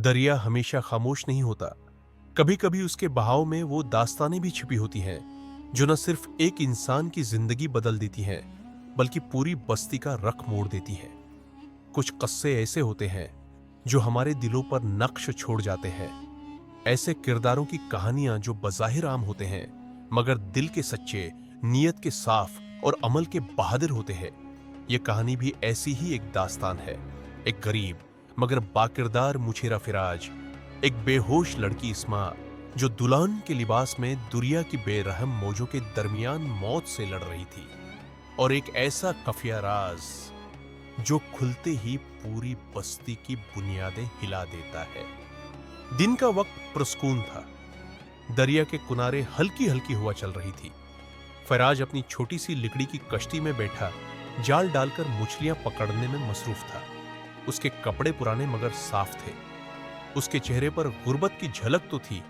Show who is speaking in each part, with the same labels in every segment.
Speaker 1: दरिया हमेशा खामोश नहीं होता। कभी कभी उसके बहाव में वो दास्तानें भी छिपी होती हैं जो न सिर्फ एक इंसान की जिंदगी बदल देती हैं बल्कि पूरी बस्ती का रख मोड़ देती हैं। कुछ किस्से ऐसे होते हैं जो हमारे दिलों पर नक्श छोड़ जाते हैं। ऐसे किरदारों की कहानियां जो बज़ाहिर आम होते हैं मगर दिल के सच्चे, नीयत के साफ और अमल के बहादुर होते हैं। ये कहानी भी ऐसी ही एक दास्तान है। एक गरीब मगर बाकिरदार मुछेरा फिराज, एक बेहोश लड़की इस्मा जो दुल्हन के लिबास में दुनिया की बेरहम मौजों के दरमियान मौत से लड़ रही थी, और एक ऐसा खफिया राज जो खुलते ही पूरी बस्ती की बुनियादें हिला देता है। दिन का वक्त पुरस्कून था। दरिया के किनारे हल्की हल्की हवा चल रही थी। फराज अपनी छोटी सी लकड़ी की कश्ती में बैठा जाल डालकर मछलियां पकड़ने में मसरूफ था। उसके कपड़े पुराने मगर साफ थे। उसके चेहरे पर गुर्बत की झलक तो थी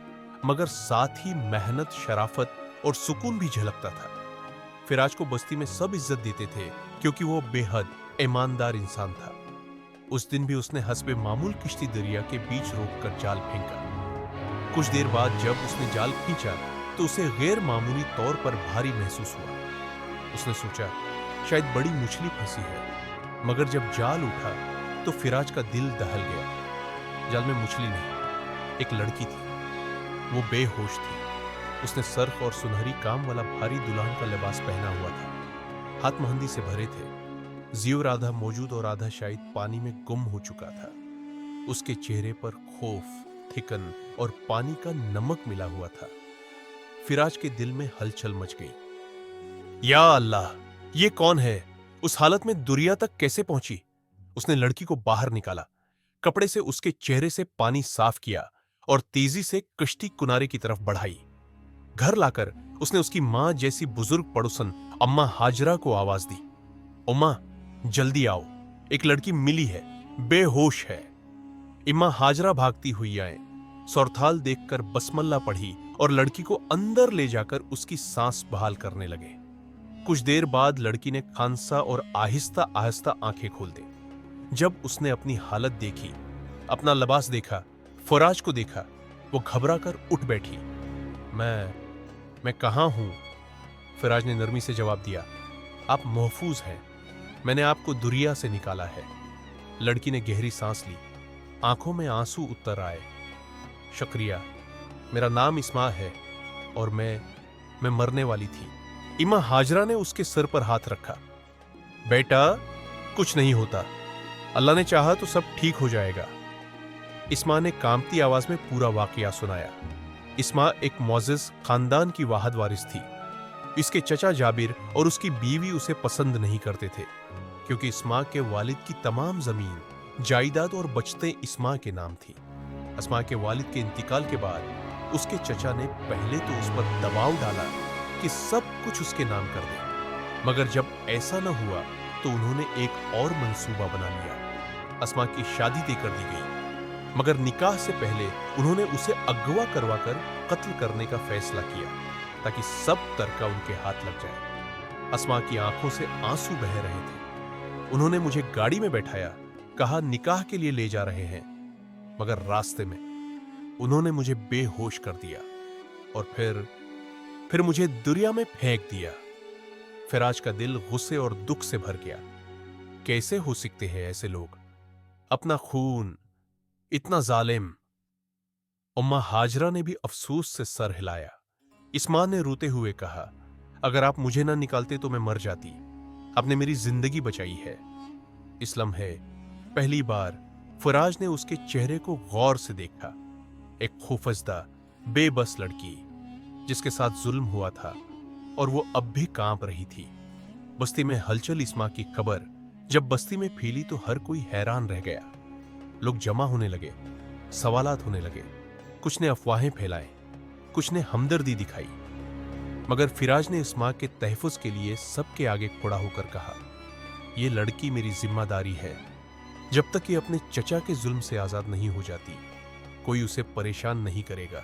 Speaker 1: मगर साथ ही मेहनत, शराफत और सुकून भी झलकता था। फिराज को बस्ती में सब इज्जत देते थे क्योंकि वो बेहद ईमानदार इंसान था। उस दिन भी उसने हस्बे मामूल किश्ती दरिया के बीच रोककर जाल फेंका। कुछ देर बाद जब उसने जाल खींचा तो उसे गैर मामूली तौर पर भारी महसूस हुआ। उसने सोचा शायद बड़ी मछली फंसी है, मगर जब जाल उठा तो फिराज का दिल दहल गया। जाल में मछली नहीं, एक लड़की थी। वो बेहोश थी। उसने सर्ख और सुनहरी काम वाला भारी दुल्हन का लिबास पहना हुआ था। हाथ मेहंदी से भरे थे। ज़ियोर आधा मौजूद और आधा शायद पानी में गुम हो चुका था। उसके चेहरे पर खौफ, थिकन और पानी का नमक मिला हुआ था। फिराज के दिल में हलचल मच गई। या अल्लाह, ये कौन है? उस हालत में दुनिया तक कैसे पहुंची? उसने लड़की को बाहर निकाला, कपड़े से उसके चेहरे से पानी साफ किया और तेजी से कश्ती किनारे की तरफ बढ़ाई। घर लाकर उसने उसकी मां जैसी बुजुर्ग पड़ोसन अम्मा हाजरा को आवाज दी, उम्मा जल्दी आओ, एक लड़की मिली है, बेहोश है। इम्मा हाजरा भागती हुई आए, सौरथाल देखकर बसमल्ला पढ़ी और लड़की को अंदर ले जाकर उसकी सांस बहाल करने लगे। कुछ देर बाद लड़की ने खांसा और आहिस्ता आहिस्ता आंखें खोल दी। जब उसने अपनी हालत देखी, अपना लिबास देखा, फराज को देखा, वो घबरा कर उठ बैठी। मैं कहां हूं? फराज ने नरमी से जवाब दिया, आप महफूज हैं। मैंने आपको दुनिया से निकाला है। लड़की ने गहरी सांस ली, आंखों में आंसू उतर आए। शुक्रिया, मेरा नाम इस्मा है और मैं मरने वाली थी। इम्मा हाजरा ने उसके सर पर हाथ रखा। बेटा, कुछ नहीं होता, अल्लाह ने चाहा तो सब ठीक हो जाएगा। इस्मा ने कांपती आवाज में पूरा वाकया सुनाया। इस्मा एक मोअज़्ज़ज़ खानदान की वाहद वारिस थी। इसके चचा जाबिर और उसकी बीवी उसे पसंद नहीं करते थे क्योंकि इस्मा के वालिद की तमाम जमीन, जायदाद और बचतें इस्मा के नाम थी। इस्मा के वालिद के इंतकाल के बाद उसके चचा ने पहले तो उस पर दबाव डाला कि सब कुछ उसके नाम कर दे, मगर जब ऐसा न हुआ तो उन्होंने एक और मंसूबा बना लिया। अस्मा की शादी तय कर दी गई, मगर निकाह से पहले उन्होंने उसे अगवा करवाकर कत्ल करने का फैसला किया ताकि सब तरका उनके हाथ लग जाए। अस्मा की आंखों से आंसू बह रहे थे। उन्होंने मुझे गाड़ी में बैठाया, कहा निकाह के लिए ले जा रहे हैं, मगर रास्ते में उन्होंने मुझे बेहोश कर दिया और फिर मुझे दुनिया में फेंक दिया। फिराज का दिल गुस्से और दुख से भर गया। कैसे हो सकते हैं ऐसे लोग? अपना खून, इतना जालिम। उम्मा हाजरा ने भी अफसोस से सर हिलाया। इस्मा ने रोते हुए कहा, अगर आप मुझे ना निकालते तो मैं मर जाती। आपने मेरी जिंदगी बचाई है। इस लम्हे पहली बार फिराज ने उसके चेहरे को गौर से देखा। एक खौफजदा, बेबस लड़की जिसके साथ जुल्म हुआ था और वो अब भी कांप रही थी। बस्ती में हलचल इस्मा की खबर जब बस्ती में फैली तो हर कोई हैरान रह गया। लोग जमा होने लगे, सवालात होने लगे। कुछ ने अफवाहें फैलाई, कुछ ने हमदर्दी दिखाई, मगर फिराज ने इस्मा के तहफ़्फ़ुज़ के लिए सबके आगे खड़ा होकर कहा, यह लड़की मेरी जिम्मेदारी है। जब तक ये अपने चचा के जुल्म से आजाद नहीं हो जाती, कोई उसे परेशान नहीं करेगा।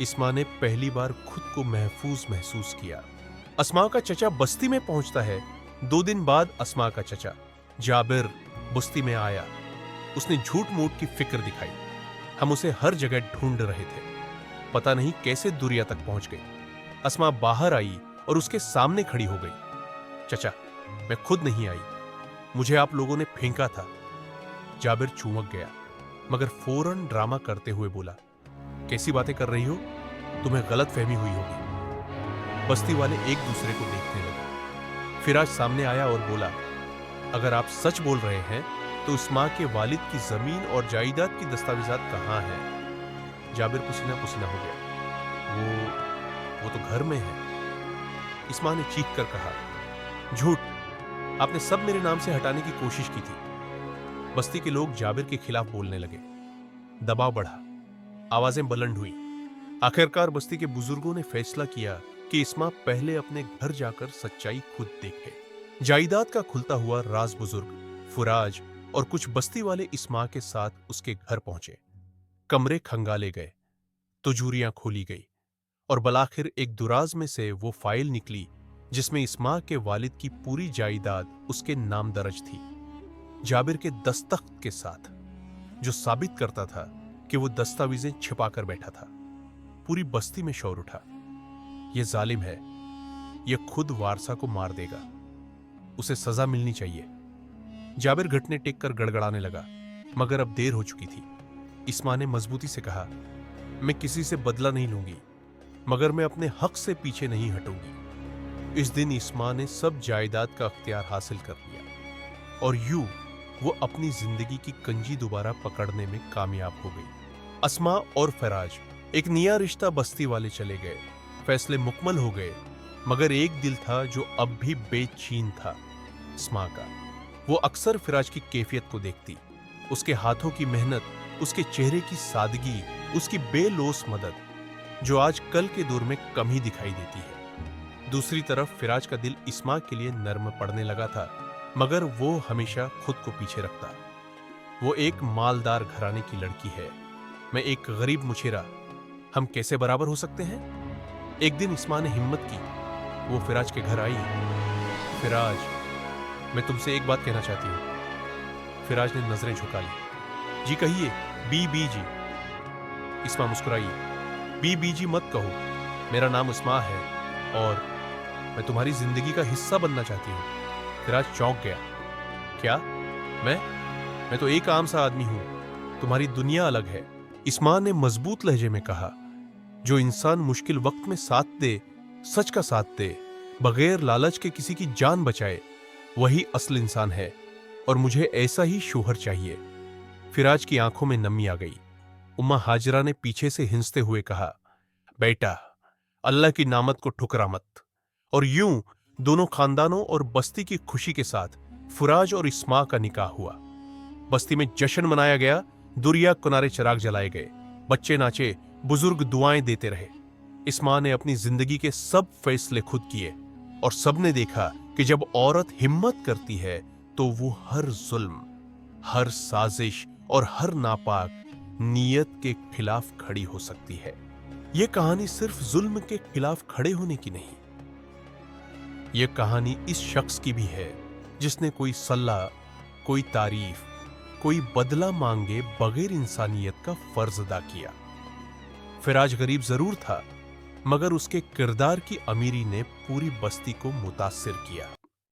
Speaker 1: इस्मा ने पहली बार खुद को महफूज महसूस किया। अस्मा का चचा बस्ती में पहुंचता है। 2 दिन बाद अस्मा का चचा जाबिर बस्ती में आया। उसने झूठ मूठ की फिक्र दिखाई। हम उसे हर जगह ढूंढ रहे थे, पता नहीं कैसे दुरिया तक पहुंच गई। अस्मा बाहर आई और उसके सामने खड़ी हो गई। चचा, मैं खुद नहीं आई, मुझे आप लोगों ने फेंका था। जाबिर चूमक गया, मगर फौरन ड्रामा करते हुए बोला, कैसी बातें कर रही हो, तुम्हें गलत फहमी हुई होगी। बस्ती वाले एक दूसरे को देखने लगे। फिराज सामने आया और बोला, अगर आप सच बोल रहे हैं तो इस्मा के वालिद की जमीन और जायदाद की दस्तावेजात कहाँ हैं? जाबिर पसीना पसीना हो गया। वो तो घर में है। इस्मा ने चीख कर कहा, झूठ, आपने सब मेरे नाम से हटाने की कोशिश की थी। बस्ती के लोग जाबिर के खिलाफ बोलने लगे। दबाव बढ़ा, आवाजें बुलंद हुई। आखिरकार बस्ती के बुजुर्गों ने फैसला किया कि इस्मा पहले अपने घर जाकर सच्चाई खुद देखे। जायदाद का खुलता हुआ राज बुजुर्ग फुराज और कुछ बस्ती वाले इस्मा के साथ उसके घर पहुंचे। कमरे खंगाले गए, तिजोरियां खोली गई और बलाखिर एक दुराज में से वो फाइल निकली जिसमें इस्मा के वालिद की पूरी जायदाद उसके नाम दर्ज थी, जाबिर के दस्तखत के साथ, जो साबित करता था कि वो दस्तावेजें छिपाकर बैठा था। पूरी बस्ती में शोर उठा, ये जालिम है, ये खुद वारसा को मार देगा, उसे सजा मिलनी चाहिए। जाबिर घुटने टेक कर गड़गड़ाने लगा, मगर अब देर हो चुकी थी। इस्मा ने मजबूती से कहा, मैं किसी से बदला नहीं लूंगी, मगर मैं अपने हक से पीछे नहीं हटूंगी। इस दिन इस्मा ने सब जायदाद का अख्तियार हासिल कर लिया और यूं वो अपनी जिंदगी की कंजी दोबारा पकड़ने में कामयाब हो गई। अस्मा और फराज एक नया रिश्ता बस्ती वाले चले गए। फैसले मुकम्मल हो गए, मगर एक दिल था जो अब भी बेचैन था, अस्मा का। वो अक्सर फिराज की कैफियत को देखती, उसके हाथों की मेहनत, उसके चेहरे की सादगी, उसकी बेलोस मदद, जो आज कल के दौर में कम ही दिखाई देती है। दूसरी तरफ फिराज का दिल इस्मा के लिए नर्म पड़ने लगा था, मगर वो हमेशा खुद को पीछे रखता। वो एक मालदार घराने की लड़की है, मैं एक गरीब मुछेरा, हम कैसे बराबर हो सकते हैं? एक दिन इस्मा ने हिम्मत की, वो फिराज के घर आई। फिराज, मैं तुमसे एक बात कहना चाहती हूं। फिराज ने नजरें झुका ली। जी कहिए, बीबी जी। इस्मा मुस्कुराई। बीबी जी मत कहो, मेरा नाम इस्मा है और मैं तुम्हारी जिंदगी का हिस्सा बनना चाहती हूं। फिराज चौंक गया। क्या? मैं तो एक आम सा आदमी हूं, तुम्हारी दुनिया अलग है। इस्मा ने मजबूत लहजे में कहा, जो इंसान मुश्किल वक्त में साथ दे, सच का साथ दे, बगैर लालच के किसी की जान बचाए, वही असल इंसान है और मुझे ऐसा ही शोहर चाहिए। फिराज की आंखों में नमी आ गई। उम्मा हाजरा ने पीछे से हिंसते हुए कहा, बेटा, अल्लाह की नामत को ठुकरा मत। और यूं दोनों खानदानों और बस्ती की खुशी के साथ फुराज और इस्मा का निकाह हुआ। बस्ती में जश्न मनाया गया, दुरिया किनारे चिराग जलाए गए, बच्चे नाचे, बुजुर्ग दुआएं देते रहे। इस्मा ने अपनी जिंदगी के सब फैसले खुद किए और सबने देखा कि जब औरत हिम्मत करती है तो वो हर जुल्म, हर साजिश और हर नापाक नीयत के खिलाफ खड़ी हो सकती है। यह कहानी सिर्फ जुल्म के खिलाफ खड़े होने की नहीं, यह कहानी इस शख्स की भी है जिसने कोई सलाह, कोई तारीफ, कोई बदला मांगे बगैर इंसानियत का फर्ज अदा किया। फिराज गरीब जरूर था, मगर उसके किरदार की अमीरी ने पूरी बस्ती को मुतासिर किया।